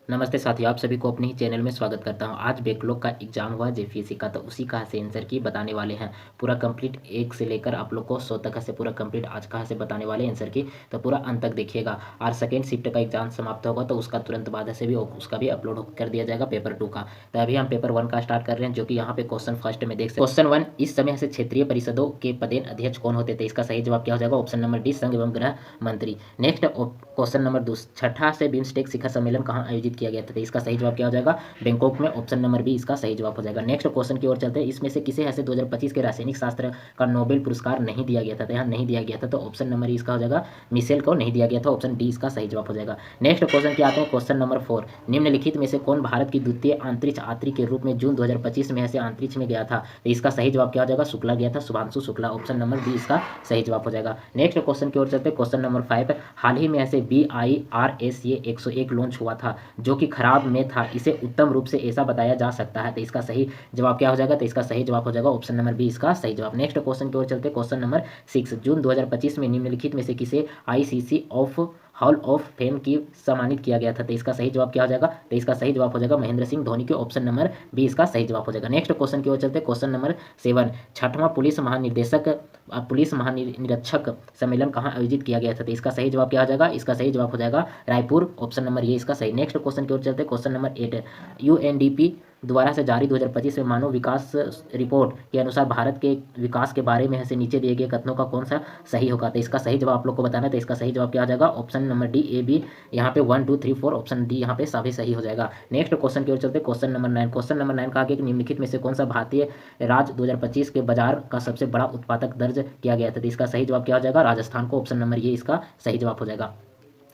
नमस्ते साथियों, आप सभी को अपने ही चैनल में स्वागत करता हूं। आज बैकलॉग का एग्जाम हुआ जेपीएससी का, तो उसी का से आंसर की बताने वाले हैं। पूरा कंप्लीट एक से लेकर आप लोग को 100 तक से पूरा कंप्लीट आज कहाँ से बताने वाले आंसर की, तो पूरा अंत तक देखिएगा। और सेकेंड शिफ्ट का एग्जाम समाप्त होगा तो उसका तुरंत बाद से भी उसका भी अपलोड कर दिया जाएगा पेपर 2 का। तो अभी हम पेपर 1 का स्टार्ट कर रहे हैं, जो कि यहाँ पे क्वेश्चन फर्स्ट में देख सकते। क्वेश्चन 1, इस समय से क्षेत्रीय परिषदों के पदेन अध्यक्ष कौन होते थे? इसका सही जवाब क्या हो जाएगा? ऑप्शन नंबर डी, संघ एवं गृह मंत्री। नेक्स्ट क्वेश्चन नंबर 2, छठा से बिम्स्टेक शिखर सम्मेलन कहाँ आयोजित किया गया था? तो इसका सही जवाब क्या हो जाएगा? बैंकॉक में। ऑप्शन नंबर बी इसका सही जवाब हो जाएगा। नेक्स्ट क्वेश्चन की ओर चलते हैं। इसमें से किसे ऐसे 2025 के रासायनिक शास्त्र का नोबेल पुरस्कार नहीं दिया गया था? तो यहाँ नहीं दिया गया था, तो ऑप्शन नंबर इसका हो जाएगा मिशेल को नहीं दिया गया था। ऑप्शन डी इसका सही जवाब हो जाएगा। नेक्स्ट क्वेश्चन की आते हैं क्वेश्चन नंबर 4, निम्नलिखित में से कौन भारत की द्वितीय अंतरिक्ष यात्री के रूप में जून 2025 में ऐसे अंतरिक्ष में गया था? तो इसका सही जवाब क्या हो जाएगा? शुक्ला गया था, Shubhanshu Shukla. Option number B इसका सही जवाब हो जाएगा। नेक्स्ट क्वेश्चन की ओर चलते हैं क्वेश्चन नंबर 5, हाल ही में ऐसे BIRS ये 101 लॉन्च हुआ था जो कि खराब में था, इसे उत्तम रूप से ऐसा बताया जा सकता है। तो इसका सही जवाब क्या हो जाएगा? तो इसका सही जवाब हो जाएगा ऑप्शन नंबर बी इसका सही जवाब। नेक्स्ट क्वेश्चन की ओर चलते हैं क्वेश्चन नंबर 6, जून 2025 में निम्नलिखित में से किसे ICC of hall of fame की सम्मानित किया गया था? तो इसका सही जवाब क्या हो जाएगा? तो इसका सही जवाब हो जाएगा महेंद्र सिंह धोनी के। ऑप्शन नंबर बी इसका सही जवाब हो जाएगा। नेक्स्ट क्वेश्चन की ओर चलते हैं क्वेश्चन नंबर 7, छठवां पुलिस महानिरीक्षक सम्मेलन कहाँ आयोजित किया गया था? तो इसका सही जवाब क्या हो जाएगा? इसका सही जवाब हो जाएगा रायपुर। ऑप्शन नंबर ये इसका सही। नेक्स्ट क्वेश्चन की ओर चलते हैं क्वेश्चन नंबर 8, UNDP द्वारा से जारी 2025 में मानव विकास रिपोर्ट के अनुसार भारत के विकास के बारे में ऐसे नीचे दिए गए कथनों का कौन सा सही होगा? तो इसका सही जवाब आप लोग को बताना है। तो इसका सही जवाब क्या आ जाएगा? Option number D A B, यहाँ पे 1 2 3 4 ऑप्शन डी यहाँ पे सभी सही हो जाएगा। नेक्स्ट क्वेश्चन की ओर चलते क्वेश्चन नंबर 9, क्वेश्चन नंबर 9 कहा गया कि निम्नलिखित में से कौन सा भारतीय राज्य 2025 के बाजार का सबसे बड़ा उत्पादक दर्ज किया गया था? तो इसका सही जवाब क्या हो जाएगा? राजस्थान को। ऑप्शन नंबर ये इसका सही जवाब हो जाएगा।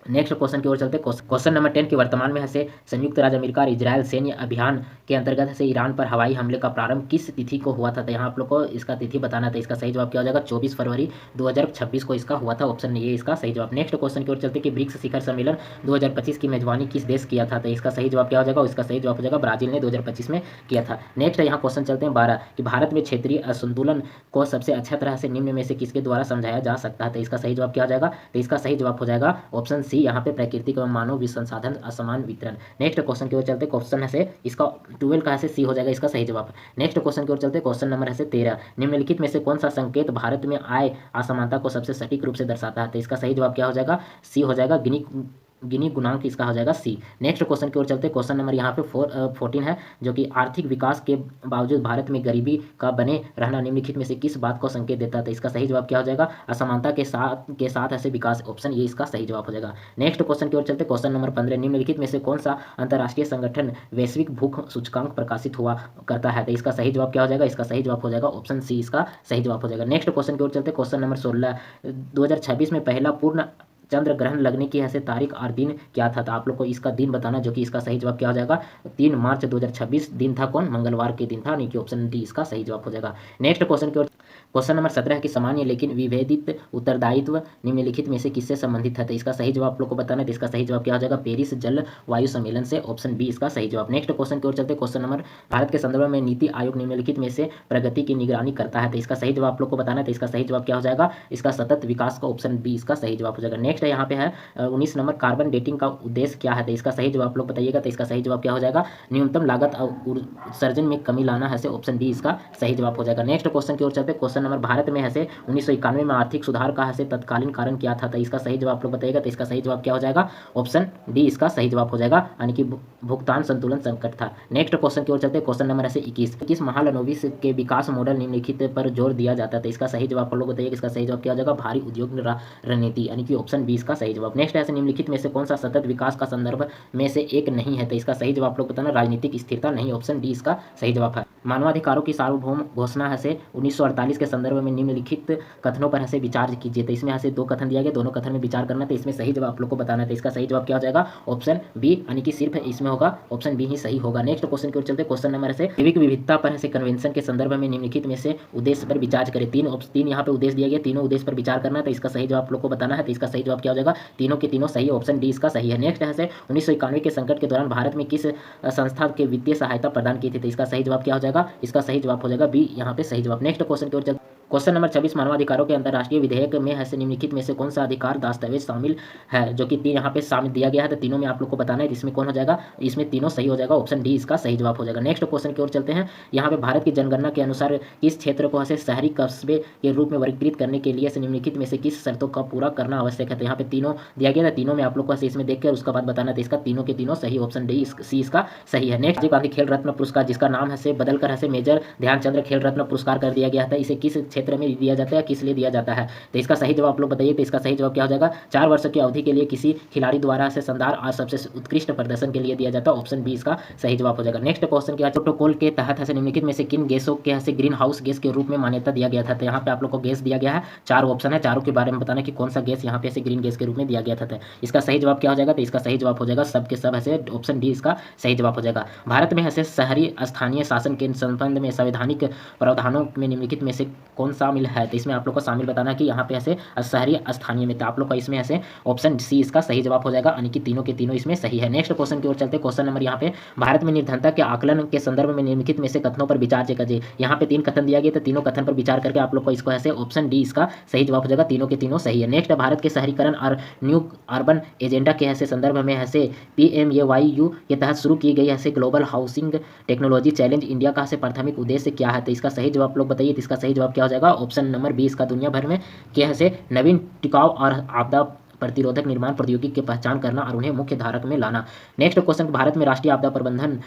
नेक्स्ट क्वेश्चन की ओर चलते क्वेश्चन नंबर 10 की वर्तमान में से संयुक्त राज्य अमेरिका और इजरायल सैन्य अभियान के अंतर्गत से ईरान पर हवाई हमले का प्रारंभ किस तिथि को हुआ था? तो यहाँ आप लोग को इसका तिथि बताना था। इसका सही जवाब क्या हो जाएगा? 24 फरवरी 2026 को इसका हुआ था। ऑप्शन ये इसका सही जवाब। नेक्स्ट क्वेश्चन की ओर चलते कि ब्रिक्स शिखर सम्मेलन 2025 की मेजबानी किस देश किया था? तो इसका सही जवाब क्या हो जाएगा? इसका सही जवाब हो जाएगा ब्राजील ने 2025 में किया था। नेक्स्ट यहाँ क्वेश्चन चलते हैं 12 कि भारत में क्षेत्रीय असंतुलन को सबसे अच्छा तरह से निम्न में से किसके द्वारा समझाया जा सकता है? तो इसका सही जवाब क्या हो जाएगा? तो इसका सही जवाब हो जाएगा ऑप्शन सी, यहाँ पे प्राकृतिक एवं मानव संसाधन असमान वितरण। नेक्स्ट क्वेश्चन की ओर चलते क्वेश्चन है से इसका 12 का से सी हो जाएगा इसका सही जवाब। नेक्स्ट क्वेश्चन की ओर चलते क्वेश्चन नंबर है 13, निम्नलिखित में से कौन सा संकेत भारत में आय असमानता को सबसे सटीक रूप से दर्शाता है? तो इसका सही जवाब क्या हो जाएगा? सी हो जाएगा गिनी गुणांक, इसका हो जाएगा सी। नेक्स्ट क्वेश्चन की ओर चलते क्वेश्चन नंबर यहाँ पे 14 है, जो कि आर्थिक विकास के बावजूद भारत में गरीबी का बने रहना निम्नलिखित में से किस बात को संकेत देता है? तो इसका सही जवाब क्या हो जाएगा? असमानता के साथ ऐसे विकास। ऑप्शन ये इसका सही जवाब हो जाएगा। नेक्स्ट क्वेश्चन की ओर चलते क्वेश्चन नंबर 15, निम्नलिखित में से कौन सा अंतर्राष्ट्रीय संगठन वैश्विक भूख सूचकांक प्रकाशित हुआ करता है? तो इसका सही जवाब क्या हो जाएगा? इसका सही जवाब हो जाएगा ऑप्शन सी, इसका सही जवाब हो जाएगा। नेक्स्ट क्वेश्चन की ओर चलते क्वेश्चन नंबर 16, 2026 में पहला पूर्ण चंद्र ग्रहण लगने की ऐसे तारीख और दिन क्या था? तो आप लोग को इसका दिन बताना, जो कि इसका सही जवाब क्या हो जाएगा? 3 मार्च 2026 दिन था। कौन? मंगलवार के दिन था, यानी कि ऑप्शन डी इसका सही जवाब हो जाएगा। नेक्स्ट क्वेश्चन की ओर क्वेश्चन नंबर 17 की सामान्य लेकिन विभेदित उत्तरदायित्व निम्नलिखित में से किससे संबंधित है? तो इसका सही जवाब आप लोग को बताना है। तो इसका सही जवाब क्या हो जाएगा? पेरिस जलवायु सम्मेलन से। ऑप्शन बी इसका सही जवाब। नेक्स्ट क्वेश्चन की ओर चलते क्वेश्चन नंबर, भारत के संदर्भ में नीति आयोग निम्नलिखित में से प्रगति की निगरानी करता है? तो इसका सही जवाब आप लोग को बताना है। तो इसका सही जवाब क्या हो जाएगा? इसका सतत विकास का। ऑप्शन बी इसका सही जवाब हो जाएगा। नेक्स्ट यहाँ पे है 19 नंबर, कार्बन डेटिंग का उद्देश्य क्या है? तो इसका सही जवाब आप लोग बताइएगा। तो इसका सही जवाब क्या हो जाएगा? न्यूनतम लागत और उत्सर्जन में कमी लाना है। ऑप्शन बी इसका सही जवाब हो जाएगा। नेक्स्ट क्वेश्चन की ओर चलते क्वेश्चन नंबर, भारत में है 1991 में आर्थिक सुधार का है तत्कालीन कारण क्या था? तो इसका सही जवाब आप लोग बताइएगा। तो इसका सही जवाब क्या हो जाएगा? ऑप्शन डी इसका सही जवाब हो जाएगा, यानी कि भुगतान संतुलन संकट था। नेक्स्ट क्वेश्चन की ओर चलते क्वेश्चन नंबर है 21 महालनोबिस के विकास मॉडल निम्नलिखित पर जोर दिया जाता है? तो इसका सही जवाब आप लोग बताइएगा। इसका सही जवाब क्या हो जाएगा? भारी उद्योग रणनीति, यानी कि ऑप्शन बी इसका सही जवाब। नेक्स्ट है निम्नलिखित में से कौन सा सतत विकास का संदर्भ में से एक नहीं है? तो इसका सही जवाब आप लोग बताना, राजनीतिक स्थिरता नहीं। ऑप्शन डी इसका सही जवाब है। मानवाधिकारों की सार्वभौम घोषणा है 1948 के संदर्भ में निम्नलिखित कथनों पर ऐसे विचार कीजिए। तो इसमें ऐसे 2 कथन दिया गया, दोनों कथन में विचार करना। तो इसमें सही जवाब आप लोग को बताना है। तो इसका सही जवाब क्या हो जाएगा? ऑप्शन बी, यानी कि सिर्फ इसमें होगा ऑप्शन बी ही सही होगा। नेक्स्ट क्वेश्चन की ओर चलते क्वेश्चन नंबर से जैविक विविधता पर ऐसे कन्वेंशन के संदर्भ में निम्नलिखित में से उद्देश्य पर विचार करें। 3 यहाँ पे उद्देश्य दिया गया, तीनों उद्देश्य पर विचार करना है। तो इसका सही जवाब आप लोग को बताना है। तो इसका सही जवाब क्या हो जाएगा? तीनों के तीनों सही। ऑप्शन डी इसका सही है। नेक्स्ट है 1991 के संकट के दौरान भारत में किस संस्था के वित्तीय सहायता प्रदान की थी? तो इसका सही जवाब क्या हो जाएगा? इसका सही जवाब हो जाएगा बी, यहाँ पे सही जवाब। नेक्स्ट क्वेश्चन की ओर चलते क्वेश्चन नंबर 26, मानवाधिकारों के अंतर्राष्ट्रीय विधेयक में है निम्नलिखित में से कौन सा अधिकार दस्तावेज शामिल है, जो कि तीन यहाँ पे शामिल दिया गया है, तो तीनों में आप लोग को बताना है इसमें कौन हो जाएगा, इसमें तीनों सही हो जाएगा, ऑप्शन डी इसका सही जवाब हो जाएगा। नेक्स्ट क्वेश्चन की ओर चलते हैं। यहाँ पे भारत की जनगणना के अनुसार किस क्षेत्र को ऐसे शहरी कस्बे के रूप में वर्गीकृत करने के लिए निम्नलिखित में से किस शर्तों का पूरा करना आवश्यक है, तो यहाँ पे तीनों दिया गया था, तीनों में आप लोग को इसमें देखकर उसका बाद बताना था, इसका तीनों के तीनों सही, ऑप्शन डी सी इसका सही है। नेक्स्ट गांधी खेल रत्न पुरस्कार, जिसका नाम है बदलकर है मेजर ध्यानचंद्र खेल रत्न पुरस्कार कर दिया गया था, इसे किस क्षेत्र में दिया जाता है, किस लिए दिया जाता है, तो इसका सही जवाब आप लोग बताइए। तो इसका सही जवाब क्या हो जाएगा, 4 वर्ष की अवधि के लिए किसी खिलाड़ी द्वारा से शानदार और सबसे उत्कृष्ट प्रदर्शन के लिए दिया जाता है, ऑप्शन बी इसका सही जवाब हो जाएगा। नेक्स्ट क्वेश्चन क्या, प्रोटोकॉल के तहत है निम्नलिखित में से किन गैसों के है ग्रीन हाउस गैस के रूप में मान्यता दिया गया था, तो यहाँ पे आप लोग को गैस दिया गया है, 4 ऑप्शन है, चारों के बारे में बताना कि कौन सा गैस यहाँ पे ऐसे ग्रीन गैस के रूप में दिया गया था, तो इसका सही जवाब क्या हो जाएगा, तो इसका सही जवाब हो जाएगा सब के सब ऐसे, ऑप्शन डी इसका सही जवाब हो जाएगा। भारत में ऐसे शहरी स्थानीय शासन के संबंध में संवैधानिक प्रावधानों में निम्नलिखित में से कौन शामिल है, तो इसमें आप लोग को शामिल बताना कि यहाँ पे ऐसे शहरी स्थानीय में, तो आप लोग का इसमें ऐसे ऑप्शन सी इसका सही जवाब हो जाएगा, यानी कि तीनों के तीनों इसमें सही है। नेक्स्ट क्वेश्चन की ओर चलते हैं। क्वेश्चन नंबर यहाँ पे, भारत में निर्धनता के आकलन के संदर्भ में निम्नलिखित में से कथनों पर विचार कीजिए। यहाँ पे 3 कथन दिया गया, तो तीनों कथन पर विचार करके आप लोग को इसको ऐसे ऑप्शन डी इसका सही जवाब हो जाएगा, तीनों के तीनों सही है। नेक्स्ट, भारत के शहरीकरण और न्यू अर्बन एजेंडा के ऐसे संदर्भ में ऐसे PMAYU के तहत शुरू की गई ऐसे global housing technology challenge India का ऐसे प्राथमिक उद्देश्य क्या है, तो इसका सही जवाब आप लोग बताइए। तो इसका सही जवाब क्या हो जाएगा, ऑप्शन नंबर बी इसका दुनिया भर में क्या है नवीन टिकाऊ और आपदा प्रतिरोधक निर्माण प्रौद्योगिकी की पहचान करना और उन्हें मुख्य धारक में लाना। नेक्स्ट क्वेश्चन, भारत में राष्ट्रीय आपदा प्रबंधन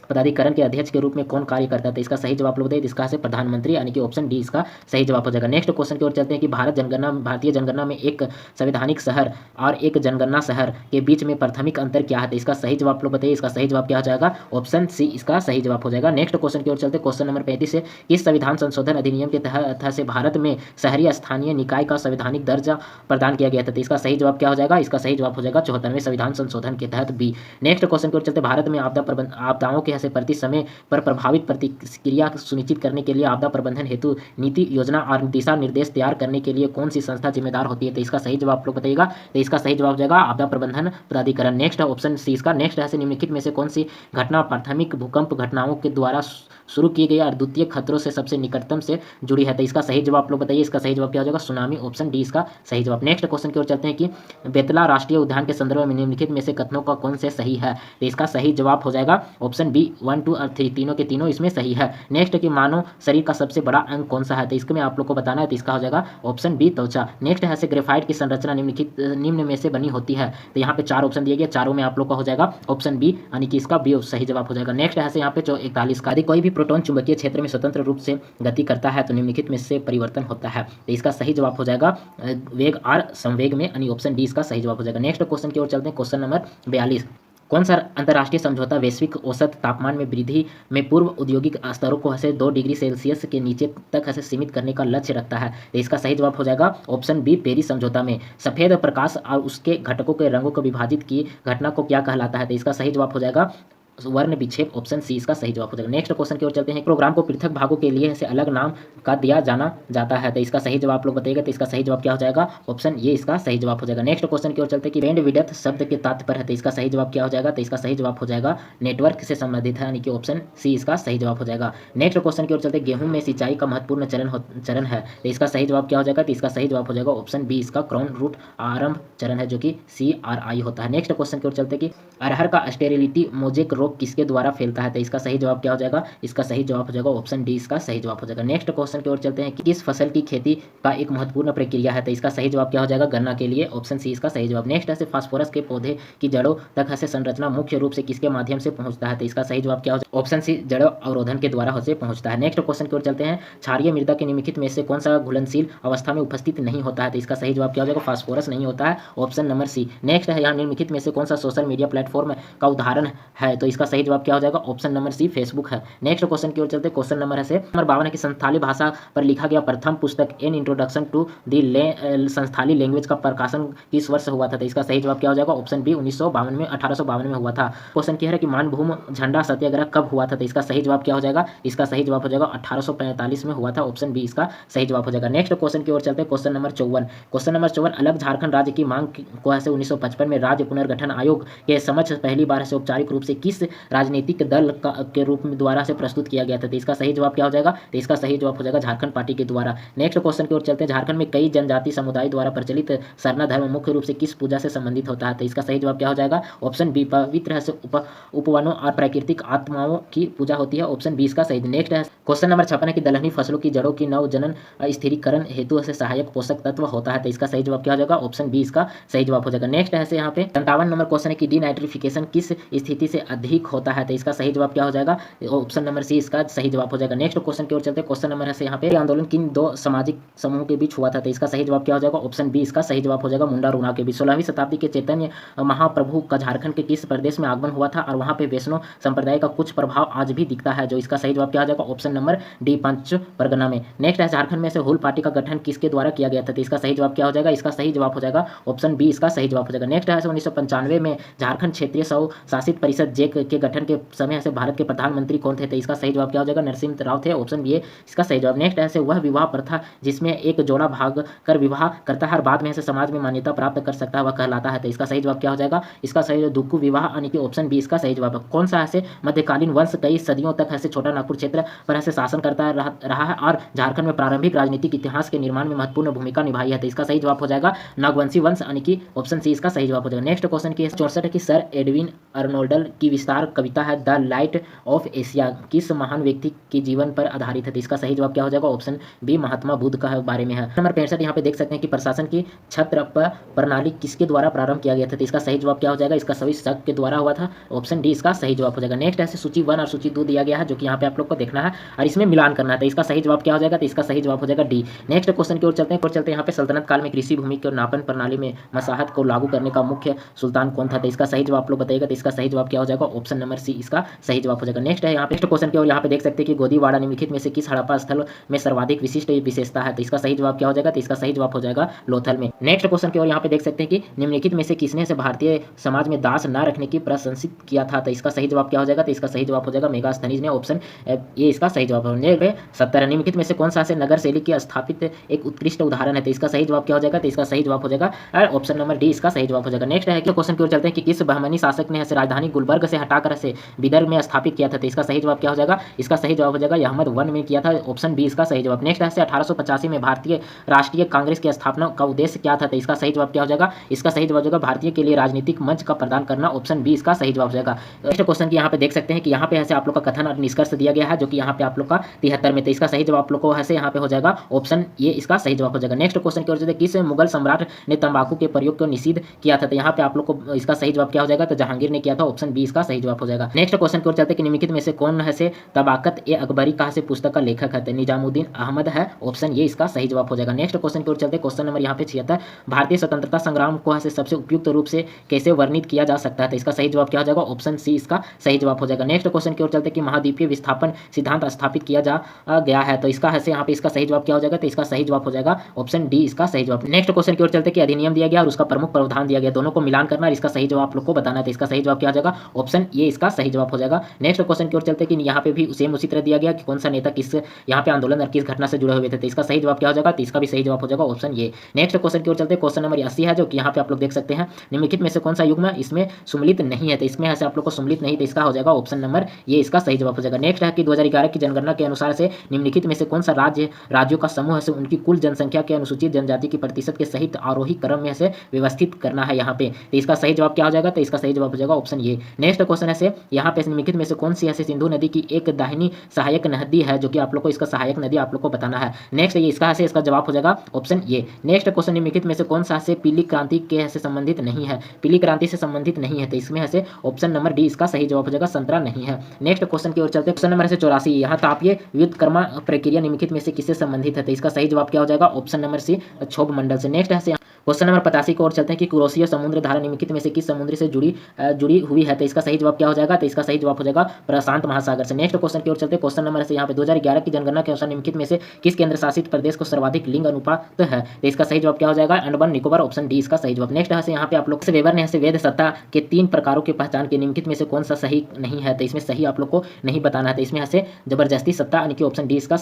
पदाधिकरण के अध्यक्ष के रूप में कौन कार्य करता है, तो इसका सही जवाब लोग बताइए। इसका से प्रधानमंत्री, यानी कि ऑप्शन डी इसका सही जवाब हो जाएगा। नेक्स्ट क्वेश्चन की ओर चलते हैं कि भारतीय जनगणना में एक संवैधानिक शहर और एक जनगणना शहर के बीच में प्राथमिक अंतर क्या है, तो इसका सही जवाब लोग बताइए। इसका सही जवाब क्या हो जाएगा, ऑप्शन सी इसका सही जवाब हो जाएगा। नेक्स्ट क्वेश्चन की ओर चलते हैं। क्वेश्चन नंबर 35 से, किस संविधान संशोधन अधिनियम के तहत से भारत में शहरी स्थानीय निकाय का संवैधानिक दर्जा प्रदान किया गया था, तो इसका सही जवाब क्या हो जाएगा, इसका सही जवाब हो जाएगा 74वें संविधान संशोधन के तहत बी। नेक्स्ट क्वेश्चन की ओर चलते, भारत में आपदाओं के ऐसे प्रति समय पर प्रभावित प्रतिक्रिया सुनिश्चित करने के लिए आपदा प्रबंधन हेतु नीति योजना और दिशा निर्देश तैयार करने के लिए कौन सी संस्था जिम्मेदार होती है, तो इसका सही जवाब आप लोग बताइएगा। तो इसका सही जवाब हो जाएगा आपदा प्रबंधन प्राधिकरण। नेक्स्ट ऑप्शन सी इसका। नेक्स्ट है निम्नलिखित में से कौन सी घटना प्राथमिक भूकंप घटनाओं के द्वारा शुरू की गई और द्वितीय खतरों से सबसे निकटतम से जुड़ी है, तो इसका सही जवाब आप लोग बताइए। इसका सही जवाब क्या हो जाएगा, सुनामी, ऑप्शन डी इसका सही जवाब। नेक्स्ट क्वेश्चन की ओर चलते हैं कि बेतला राष्ट्रीय उद्यान के संदर्भ में निम्नलिखित में से कथनों का कौन से सही है, तो इसका सही जवाब हो जाएगा ऑप्शन बी 1, 2 और 3, तीनों के तीनों इसमें सही है। नेक्स्ट कि मानव शरीर का सबसे बड़ा अंग कौन सा है, तो इसमें आप लोग को बताना है, तो इसका हो जाएगा ऑप्शन बी त्वचा। नेक्स्ट है ग्रेफाइट की संरचना निम्न में से बनी होती है, तो यहाँ पे 4 ऑप्शन दिए गए, चारों में आप लोग का हो जाएगा ऑप्शन बी, यानी कि इसका बी सही जवाब हो जाएगा। नेक्स्ट है यहाँ पे 41 का, यदि कोई भी प्रोटॉन चुंबकीय क्षेत्र में स्वतंत्र रूप से गति करता है तो निम्नलिखित में से परिवर्तन होता है, तो इसका सही जवाब हो जाएगा वेग और संवेग में, यानी ऑप्शन डी इसका सही जवाब हो जाएगा। नेक्स्ट क्वेश्चन की ओर चलते हैं। क्वेश्चन नंबर 42, कौन सा अंतर्राष्ट्रीय समझौता वैश्विक औसत तापमान में वृद्धि में पूर्व औद्योगिक स्तरों को 2 डिग्री सेल्सियस के नीचे तक सीमित करने का लक्ष्य रखता है, तो इसका सही जवाब हो जाएगा ऑप्शन बी पेरिस समझौता में सफेद प्रकाश और उसके घटकों के रंगों को विभाजित की घटना को क्या कहलाता है, तो इसका सही जवाब हो जाएगा वर्ण विक्षेप, ऑप्शन सी इसका सही जवाब हो जाएगा। नेक्स्ट क्वेश्चन की ओर चलते हैं। प्रोग्राम को पृथक भागों के लिए से अलग नाम का दिया जाना जाता है, तो इसका सही जवाब आप लोग बताइएगा। तो इसका सही जवाब क्या हो जाएगा, ऑप्शन ये इसका सही जवाब हो जाएगा। नेक्स्ट क्वेश्चन की ओर चलते हैं कि बैंड विड्थ शब्द के तात्पर्य है, तो इसका सही जवाब क्या हो जाएगा, तो इसका सही जवाब हो जाएगा नेटवर्क से संबंधित है, यानी कि ऑप्शन सी इसका सही जवाब हो जाएगा। नेक्स्ट क्वेश्चन की ओर चलते हैं। गेहूं में सिंचाई का महत्वपूर्ण चरण है, तो इसका सही जवाब क्या हो जाएगा, तो इसका सही जवाब हो जाएगा ऑप्शन बी इसका क्राउन रूट आरंभ चरण है, जो कि CRI होता है। नेक्स्ट क्वेश्चन की ओर चलते हैं कि अरहर का स्टेरिलिटी मोजेक रोग किसके द्वारा फैलता है, तो इसका सही जवाब क्या हो जाएगा, इसका सही जवाब हो जाएगा ऑप्शन डी इसका सही जवाब हो जाएगा। नेक्स्ट क्वेश्चन की ओर चलते हैं कि किस फसल की खेती का एक महत्वपूर्ण प्रक्रिया है, तो इसका सही जवाब क्या हो जाएगा, गन्ना के लिए, ऑप्शन सी इसका सही जवाब। नेक्स्ट है फास्फोरस के पौधे की जड़ों तक है संरचना मुख्य रूप से किसके माध्यम से पहुंचता है, तो इसका सही जवाब क्या हो जाएगा, ऑप्शन सी जड़ अवरोधन के द्वारा से पहुंचता है। नेक्स्ट क्वेश्चन की ओर चलते हैं। क्षारीय मृदा के निम्नलिखित में से कौन सा घुलनशील अवस्था में उपस्थित नहीं होता है, तो इसका सही जवाब क्या हो जाएगा, फास्फोरस नहीं होता है, ऑप्शन नंबर सी। नेक्स्ट है यहाँ निम्नलिखित में से कौन सा सोशल मीडिया प्लेटफॉर्म का उदाहरण है, तो इसका सही जवाब क्या हो जाएगा, ऑप्शन नंबर सी फेसबुक है। नेक्स्ट क्वेश्चन की ओर चलते हैं। क्वेश्चन नंबर है नंबर 52 है कि संथाली भाषा पर लिखा गया प्रथम पुस्तक an introduction to the Santhali language का प्रकाशन किस वर्ष हुआ था, तो इसका सही जवाब क्या हो जाएगा, ऑप्शन बी 1852 में हुआ था। क्वेश्चन क्या है कि मानभूम झंडा सत्याग्रह कब हुआ था, तो इसका सही जवाब क्या हो जाएगा, इसका सही जवाब हो जाएगा 1845 में हुआ था, ऑप्शन बी इसका सही जवाब हो जाएगा। नेक्स्ट क्वेश्चन की ओर चलते हैं। क्वेश्चन नंबर 54, क्वेश्चन नंबर 54, अलग झारखंड राज्य की मांग को 1955 में राज्य पुनर्गठन आयोग के समक्ष पहली बार से औपचारिक रूप से किस राजनीतिक दल के रूप में द्वारा से प्रस्तुत किया गया था? तो इसका सही जवाब क्या हो जाएगा? तो इसका सही जवाब हो जाएगा झारखंड पार्टी के द्वारा। नेक्स्ट क्वेश्चन की ओर चलते हैं। झारखंड में कई जनजाति समुदाय द्वारा प्रचलित सरना धर्म मुख्य रूप से किस पूजा से संबंधित होता है? तो इसका सही जवाब क्या हो जाएगा? ऑप्शन बी, पवित्र से उपवनों और प्राकृतिक आत्माओं की पूजा होती है। ऑप्शन बी इसका सही। नेक्स्ट है क्वेश्चन नंबर 56 है कि दलहनी फसलों की जड़ों की नव जनन स्थिरीकरण हेतु से सहायक पोषक तत्व होता है। तो इसका सही जवाब क्या हो जाएगा? ऑप्शन बी इसका सही जवाब हो जाएगा। नेक्स्ट है यहाँ पे 57 नंबर क्वेश्चन है कि डीनाइट्रिफिकेशन किस स्थिति से अधिक होता है? तो इसका सही जवाब क्या हो जाएगा? ऑप्शन नंबर सी इसका सही जवाब हो जाएगा। नेक्स्ट क्वेश्चन की ओर चलते हैं। क्वेश्चन नंबर है यहाँ पे आंदोलन किन दो सामाजिक समूहों के बीच हुआ था? तो इसका सही जवाब क्या हो जाएगा? ऑप्शन बी इसका सही जवाब हो जाएगा, मुंडा रूना के बीच। 16वीं शताब्दी के चैतन्य महाप्रभु का झारखंड के किस प्रदेश में आगमन हुआ था और वहां पे वैष्णव संप्रदाय का कुछ प्रभाव आज भी दिखता है? जो इसका सही जवाब क्या हो जाएगा? ऑप्शन नंबर डी, पंच परगना में। नेक्स्ट है झारखंड में से हुल पार्टी का गठन किसके द्वारा किया गया था? तो इसका सही जवाब क्या हो जाएगा? इसका सही जवाब हो जाएगा ऑप्शन बी इसका सही जवाब हो जाएगा। नेक्स्ट है 1995 में झारखंड क्षेत्रीय स्व शासित परिषद जेक के गठन के समय से भारत के प्रधानमंत्री कौन थे? तो इसका सही जवाब क्या हो जाएगा? नरसिंह राव थे। ऑप्शन बी इसका सही जवाब। नेक्स्ट है वह विवाह प्रथा जिसमें एक जोड़ा भाग कर विवाह करता है और बाद में ऐसे समाज में मान्यता प्राप्त कर सकता है, वह कहलाता है। तो इसका सही जवाब क्या हो जाएगा? इसका सही दुक्कू विवाह यानी कि ऑप्शन बी इसका सही जवाब है। कौन सा ऐसे मध्यकालीन वंश कई सदियों तक ऐसे छोटा नागपुर क्षेत्र पर ऐसे शासन करता रहा है और झारखंड में प्रारंभिक राजनीतिक इतिहास के निर्माण में महत्वपूर्ण भूमिका निभाई है? तो इसका सही जवाब हो जाएगा नागवंशी वंश यानी कि ऑप्शन सी इसका सही जवाब हो जाएगा। नेक्स्ट क्वेश्चन की 64 है कि सर एडविन अर्नोल्ड की विस्तार कविता है द लाइट ऑफ एशिया किस महान व्यक्ति के जीवन पर आधारित है? तो इसका सही जवाब क्या हो जाएगा? ऑप्शन बी महात्मा बुद्ध का बारे में है। नंबर 65 यहाँ पे देख सकते हैं कि प्रशासन की छत्र प्रणाली किसके द्वारा प्रारंभ किया गया था? तो इसका सही जवाब क्या हो जाएगा? इसका सभी शक के द्वारा हुआ था। ऑप्शन डी इसका सही जवाब हो जाएगा। नेक्स्ट ऐसे सूची 1 और सूची 2 दिया गया है जो कि यहाँ पे आप लोग को देखना है और इसमें मिलान करना है। तो इसका सही जवाब क्या हो जाएगा? तो इसका सही जवाब हो जाएगा डी। नेक्स्ट क्वेश्चन की ओर चलते हैं। यहाँ पे सल्तनत काल में कृषि भूमि के नापन प्रणाली में मसाहत को लागू करने का मुख्य सुल्तान कौन था? तो इसका सही जवाब आप लोग बताइएगा। तो इसका सही जवाब क्या हो जाएगा? ऑप्शन नंबर सी इसका सही जवाब हो जाएगा। नेक्स्ट है यहाँ पे नेक्स्ट क्वेश्चन की ओर यहाँ पे देख सकते हैं कि गोदीवाड़ा निम्नलिखित में से किस हड़प्पा स्थल में सर्वाधिक विशिष्ट विशेषता है? तो इसका सही जवाब क्या हो जाएगा? तो इसका सही जवाब हो जाएगा लोथल में। नेक्स्ट क्वेश्चन की ओर यहाँ पे देख सकते हैं कि निम्नलिखित में से किसने से भारतीय समाज में दास न रखने की प्रशंसित किया था? तो इसका सही जवाब क्या हो जाएगा? तो इसका सही जवाब हो जाएगा मेगास्थनीज ने। ऑप्शन ये इसका सही जवाब है। 70 निम्नलिखित में से कौन सा से नगर शैली की स्थापित एक उत्कृष्ट उदाहरण है? तो इसका सही जवाब क्या हो जाएगा? तो इसका सही जवाब हो जाएगा ऑप्शन नंबर डी इसका सही जवाब हो जाएगा। नेक्स्ट है कि क्वेश्चन की ओर चलते हैं कि किस बहमनी शासक ने ऐसे राजधानी गुलबर्ग से हटाकर ऐसे विदर्भ में स्थापित किया था? तो इसका सही जवाब क्या हो जाएगा? इसका सही जवाब हो जाएगा अहमद वन में किया था। ऑप्शन बी इसका सही जवाब। नेक्स्ट है 1885 में भारतीय राष्ट्रीय कांग्रेस की स्थापना का उद्देश्य क्या था? तो इसका सही जवाब क्या हो जाएगा? इसका सही जवाब हो जाएगा भारतीय के लिए राजनीतिक मंच का प्रदान करना। ऑप्शन बी इसका सही जवाब हो जाएगा। नेक्स्ट क्वेश्चन की यहाँ पे देख सकते हैं कि यहाँ पे ऐसे आप लोग का कथन और निष्कर्ष दिया गया है जो कि यहाँ पे आप लोग का 73 में। तो इसका सही जवाब आप लोग को ऐसे यहाँ पे हो जाएगा ऑप्शन ये इसका सही जवाब हो जाएगा। नेक्स्ट क्वेश्चन की ओर चलते हैं किस मुगल सम्राट ने तंबाकू के प्रयोग को निषिद्ध किया था? तो यहाँ पे आप लोग को इसका सही जवाब क्या हो जाएगा? तो जहांगीर ने किया था। ऑप्शन बी इसका सही जवाब हो जाएगा। नेक्स्ट क्वेश्चन की ओर चलते हैं कि निम्नलिखित में से कौन है से तबाकत ए अकबरी कहाँ से पुस्तक का लेखक है? तो निजामुद्दीन अहमद है। ऑप्शन ये इसका सही जवाब हो जाएगा। नेक्स्ट क्वेश्चन की ओर चलते हैं। क्वेश्चन नंबर यहाँ पे 76 भारतीय स्वतंत्रता संग्राम को सबसे उपयुक्त रूप से कैसे वर्णित किया जा सकता है? तो इसका सही जवाब क्या हो जाएगा? ऑप्शन सी इसका सही जवाब हो जाएगा। नेक्स्ट क्वेश्चन की ओर चलते हैं कि महाद्वीपीय विस्थापन सिद्धांत स्थापित किया जा गया है। तो इसका यहाँ पे इसका सही जवाब क्या हो जाएगा? तो इसका सही जवाब हो जाएगा ऑप्शन डी इसका सही जवाब। नेक्स्ट क्वेश्चन की ओर चलते हैं कि अधिनियम दिया गया और उसका प्रमुख प्रावधान दिया गया, दोनों को मिलान करना और इसका सही जवाब आप लोग को बताना है। तो इसका सही जवाब क्या हो जाएगा? ऑप्शन ये इसका सही जवाब हो जाएगा। नेक्स्ट क्वेश्चन की ओर चलते हैं कि यहाँ पे भी सेम उसी तरह दिया गया कि कौन सा नेता किस यहाँ पे आंदोलन और किस घटना से जुड़े हुए थे। तो इसका सही जवाब क्या हो जाएगा? तो इसका भी सही जवाब हो जाएगा ऑप्शन ये। नेक्स्ट क्वेश्चन की ओर चलते हैं। क्वेश्चन नंबर 80 है जो कि यहाँ पे आप लोग देख सकते हैं निम्नलिखित में से कौन सा युग्म इसमें सम्मिलित नहीं है? तो इसमें ऐसे आप लोग को सम्मिलित नहीं, तो इसका हो जाएगा ऑप्शन नंबर ये इसका सही जवाब हो जाएगा। नेक्स्ट है कि 2011 की जनगणना के अनुसार से निम्नलिखित में से कौन सा राज्यों का समूह है उनकी कुल जनसंख्या के अनुसूचित जनजाति की प्रतिशत के सहित आरोही क्रम में से व्यवस्थित करना है यहाँ पे। तो इसका सही जवाब क्या हो जाएगा? तो इसका सही जवाब हो जाएगा ऑप्शन ये। नेक्स्ट क्वेश्चन है यहाँ पे निम्नलिखित में से कौन सी ऐसे सिंधु नदी की एक दाहिनी सहायक नदी है जो कि आप लोग को इसका सहायक नदी आप लोग को बताना है। नेक्स्ट ये इसका जवाब हो जाएगा ऑप्शन ये। नेक्स्ट क्वेश्चन निम्नलिखित में से कौन सा से पीली क्रांति के से संबंधित नहीं है? पीली क्रांति से संबंधित नहीं है, तो इसमें ऐसे ऑप्शन नंबर डी इसका सही जवाब हो जाएगा संतरा नहीं है। नेक्स्ट क्वेश्चन की ओर चलते हैं। क्वेश्चन नंबर 84 यहाँ तापीय व्युत्क्रमा प्रक्रिया निम्नलिखित में से किससे संबंधित है? तो इसका सही जवाब क्या हो जाएगा? ऑप्शन नंबर सी क्षोभ मंडल से। नेक्स्ट है क्वेश्चन नंबर 85 की ओर चलते हैं कि कुरोशिया समुद्र धारा निम्नलिखित में से किस समुद्र से जुड़ी हुई है? तो इसका सही जवाब क्या हो जाएगा? तो इसका सही जवाब हो जाएगा प्रशांत महासागर से। नेक्स्ट क्वेश्चन की ओर चलते हैं। क्वेश्चन नंबर से यहाँ पे 2011 की जनगणना के अनुसार निम्नलिखित में से किस केंद्र शासित प्रदेश को सर्वाधिक लिंग अनुपात है? तो इसका सही जवाब क्या हो जाएगा? अंडमान निकोबार। ऑप्शन डी इसका सही जवाब। नेक्स्ट है यहाँ पे आप लोग से वेबर ने वेद सत्ता के 3 प्रकारों की पहचान की निम्नलिखित में से कौन सा सही नहीं है? तो इसमें सही आप लोग को नहीं बताना है। तो इसमें से जबरदस्ती सत्ता यानी कि ऑप्शन डी इसका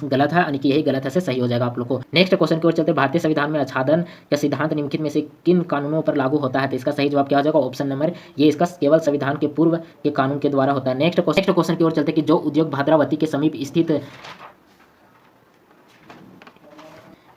गलत है, यानी कि यही गलत है, सही हो जाएगा आप लोग को। नेक्स्ट क्वेश्चन की ओर चलते हैं। भारतीय संविधान में आच्छादन का सिद्धांत निम्नलिखित में से किन कानूनों पर लागू होता है? तो इसका सही जवाब क्या हो जाएगा? ऑप्शन नंबर ये इसका केवल संविधान के पूर्व के कानून के द्वारा होता है। नेक्स्ट क्वेश्चन की ओर चलते कि जो उद्योग भद्रावती के समीप स्थित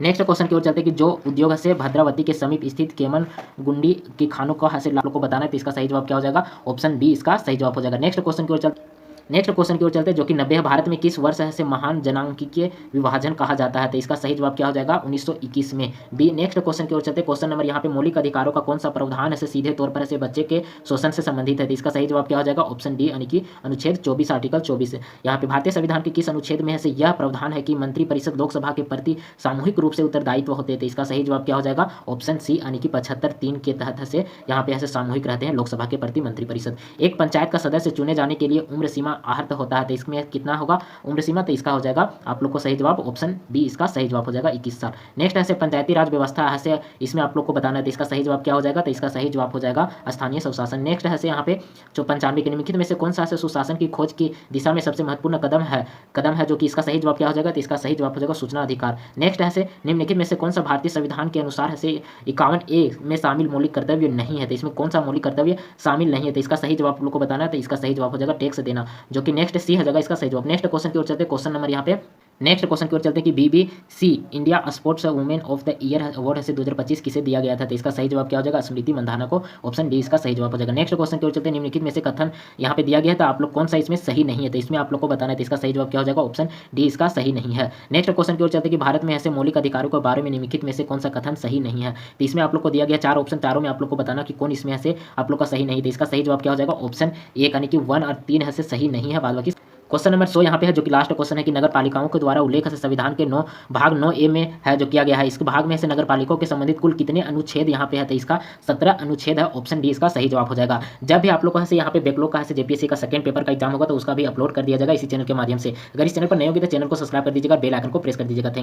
नेक्स्ट क्वेश्चन की ओर चलते कि जो उद्योग से भद्रावती के समीप स्थित केमन गुंडी की खानों को हासिल आप लोग को बताना है, तो इसका सही जवाब क्या हो जाएगा? ऑप्शन बी इसका सही जवाब हो जाएगा। नेक्स्ट क्वेश्चन की ओर चलते जो कि 90 है, भारत में किस वर्ष से महान जनांकीय विभाजन कहा जाता है, तो इसका सही जवाब क्या हो जाएगा? 1921 में। बी नेक्स्ट क्वेश्चन की ओर चलते क्वेश्चन नंबर यहाँ पे मौलिक अधिकारों का कौन सा प्रावधान है सीधे तौर पर ऐसे बच्चे के शोषण से संबंधित है, तो इसका सही जवाब क्या हो जाएगा? ऑप्शन डी यानी कि अनुच्छेद 24 आर्टिकल 24। यहाँ पे भारतीय संविधान के किस अनुच्छेद में से यह प्रावधान है कि मंत्रिपरिषद लोकसभा के प्रति सामूहिक रूप से उत्तरदायित्व होते हैं, तो इसका सही जवाब क्या हो जाएगा? ऑप्शन सी यानी कि 75(3) के तहत से यहाँ पे ऐसे सामूहिक रहते हैं लोकसभा के प्रति मंत्रिपरिषद। एक पंचायत का सदस्य चुने जाने के लिए उम्र सीमा आहर्त होता है, इसमें कितना होगा उम्र सीमा, तो इसका हो जाएगा आप लोग को सही जवाब ऑप्शन बी इसका सही जवाब हो जाएगा 21 साल। नेक्स्ट ऐसे पंचायती राज व्यवस्था है, इसमें आप लोग को बताना है, तो इसका सही जवाब क्या हो जाएगा? तो इसका सही जवाब हो जाएगा स्थानीय स्वशासन। नेक्स्ट है यहाँ पे जो 95 के निम्नलिखित में से कौन सा सुशासन की खोज की दिशा में सबसे महत्वपूर्ण कदम है जो कि इसका सही जवाब क्या हो जाएगा? तो इसका सही जवाब हो जाएगा सूचना अधिकार। नेक्स्ट है निम्नलिखित में से कौन सा भारतीय संविधान के अनुसार है 51A में शामिल मौलिक कर्तव्य नहीं है, तो इसमें कौन सा मौलिक कर्तव्य शामिल नहीं है, तो इसका सही जवाब आप लोग को बताना है, तो इसका सही जवाब हो जाएगा टैक्स देना, जो कि नेक्स्ट सी हो जाएगा इसका सही जवाब। नेक्स्ट क्वेश्चन की ओर चलते क्वेश्चन नंबर यहाँ पे नेक्स्ट क्वेश्चन की ओर चलते कि BBC India sports women of the year award से 2025 किसे दिया गया था, तो इसका सही जवाब क्या हो जाएगा? स्मृति मंधाना को। ऑप्शन डी इसका सही जवाब हो जाएगा। नेक्स्ट क्वेश्चन की ओर चलते निम्नलिखित में से कथन यहाँ पे दिया गया है, तो आप लोग कौन सा इसमें सही नहीं है, तो इसमें आप लोग को बताना है, तो इसका सही जवाब क्या हो जाएगा? ऑप्शन डी इसका सही नहीं है। नेक्स्ट क्वेश्चन की ओर चलते कि भारत में ऐसे मौलिक अधिकारों के बारे में निम्नलिखित में से कौन सा कथन सही नहीं है, तो इसमें आप लोग को दिया गया 4 ऑप्शन, चारों में आप लोग को बताना कि कौन इसमें से आप लोग का सही नहीं, तो इसका सही जवाब क्या हो जाएगा? ऑप्शन 1 यानी कि 1 और 3 है से सही नहीं है। बाद बाकी क्वेश्चन नंबर 100 यहाँ पे है जो कि लास्ट क्वेश्चन है कि नगर पालिकाओं के द्वारा उल्लेख से संविधान के 9 भाग 9A में है जो किया गया है, इस भाग में से नगर पालिकाओं के संबंधित कुल कितने अनुच्छेद यहाँ पे है, तो इसका 17 अनुच्छेद है। ऑप्शन डी इसका सही जवाब हो जाएगा। जब भी आप लोग को यहाँ पे बैकलॉग का JPSC का सेकंड पेपर का एग्जाम होगा तो उसका भी अपलोड कर दिया जाएगा इसी चैनल के माध्यम से। अगर इस चैनल पर नए होगी तो चैनल को सब्सक्राइब कर दीजिएगा, बेल आइकन को प्रेस कर दीजिएगा। Thank you.